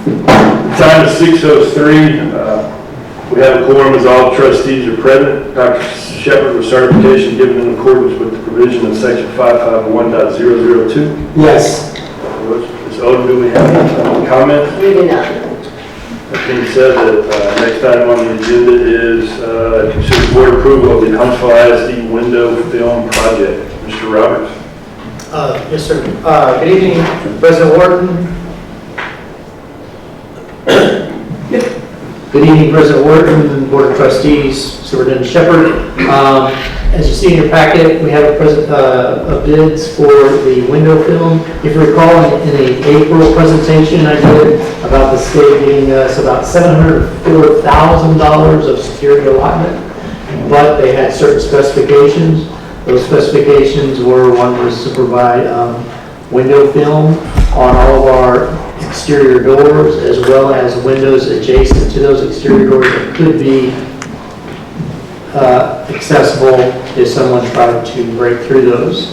Time is 6:03. We have a quorum as all trustees are present. Dr. Shepard with certification given in accordance with the provision of section 551.002. Yes. Ms. Odom, do we have any comments? We do not. That being said, the next item on the agenda is consider board approval of the Huntsville ISD window film project. Mr. Roberts. Yes, sir. Good evening, President Wharton. Good evening, President Wharton, Board of Trustees, Superintendent Shepard. As you see in your packet, we have bids for the window film. If you recall, in the April presentation I did about the state giving us about $704,000 of security allotment, but they had certain specifications. Those specifications were, one was to provide window film on all of our exterior doors, as well as windows adjacent to those exterior doors that could be accessible if someone tried to break through those.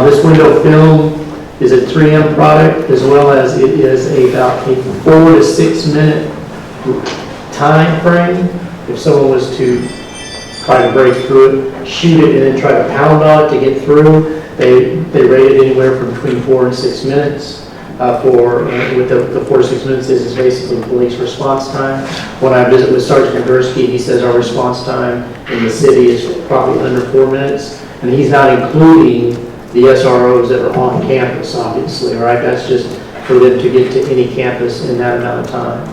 This window film is a 3M product, as well as it is about a 4 to 6 minute time frame. If someone was to try to break through it, shoot it, and then try to pound on it to get through, they rate it anywhere from between 4 and 6 minutes. With the 4 to 6 minutes is basically police response time. When I visit with Sergeant Nagurski, he says our response time in the city is probably under 4 minutes, and he's not including the SROs that are on campus, obviously, all right? That's just for them to get to any campus in that amount of time.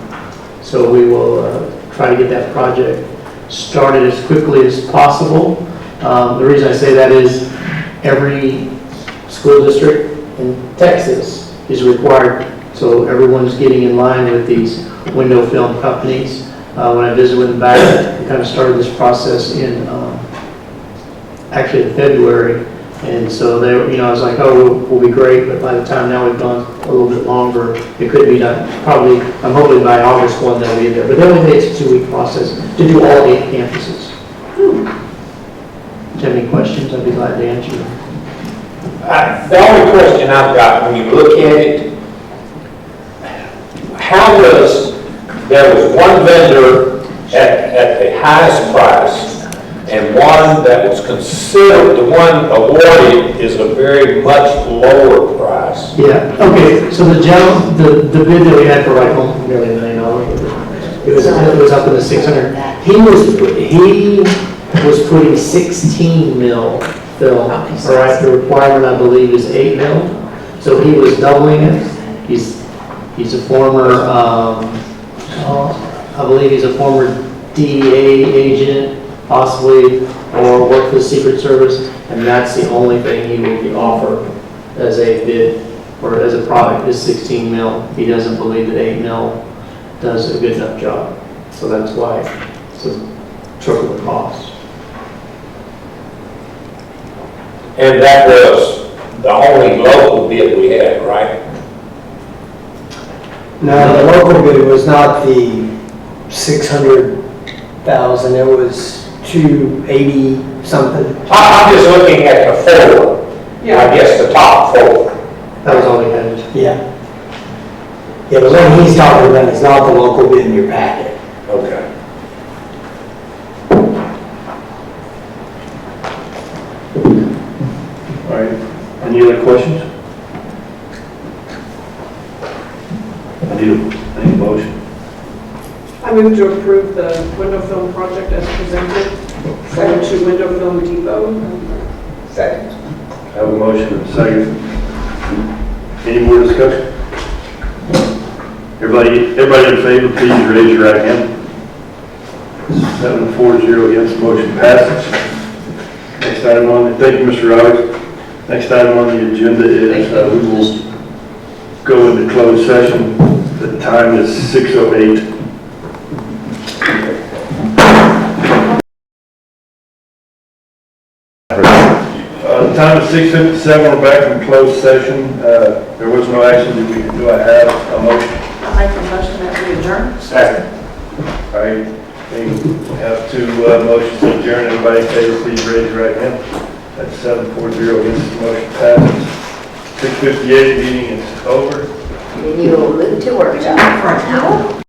So we will try to get that project started as quickly as possible. The reason I say that is every school district in Texas is required, so everyone's getting in line with these window film companies. When I visited with them back, we kind of started this process in actually in February, and so they, I was like, oh, we'll be great, but by the time now we've gone a little bit longer, it could be done. Probably, I'm hoping by August 1 they'll be there, but they only takes a 2-week process to do all 8 campuses. If you have any questions, I'd be glad to answer them. The only question I've got, when you look at it, how does, there was one vendor at the highest price and one that was considered, the one awarded is a very much lower price. Yeah, okay, so the bid that we had for like nearly $1 million, it was up in the 600. He was putting 16 mil film, all right, the requirement I believe is 8 mil, so he was doubling it. He's a former, I believe he's a former DEA agent, possibly, or worked for the Secret Service, and that's the only thing he will be offered as a bid, or as a product, is 16 mil. He doesn't believe that 8 mil does a good enough job, so that's why it's a triple the cost. And that was the only local bid we had, right? No, the local bid was not the 600,000, it was 280 something. I'm just looking at the 4. Yeah. I guess the top 4. That was all we had. Yeah. Yeah, the one he's talking about is not the local bid in your packet. Okay. All right. Any other questions? I need a motion. I move to approve the window film project as presented. Second to Window Film Depot. Second. I have a motion and a second. Any more discussion? Everybody in favor, please raise your right hand. 7-4-0 against, motion passes. Next item on, thank you, Mr. Roberts. Next item on the agenda is we will go into closed session. The time is 6:08. The time is 6:57. We're back in closed session. There was no action. Do I have a motion? I'll make the motion that we adjourn. Second. All right. We have 2 motions to adjourn. Everybody in favor, please raise your right hand. That's 7-4-0 against, the motion passes. 6:58, meeting is over. Then you will move to workshop for an hour.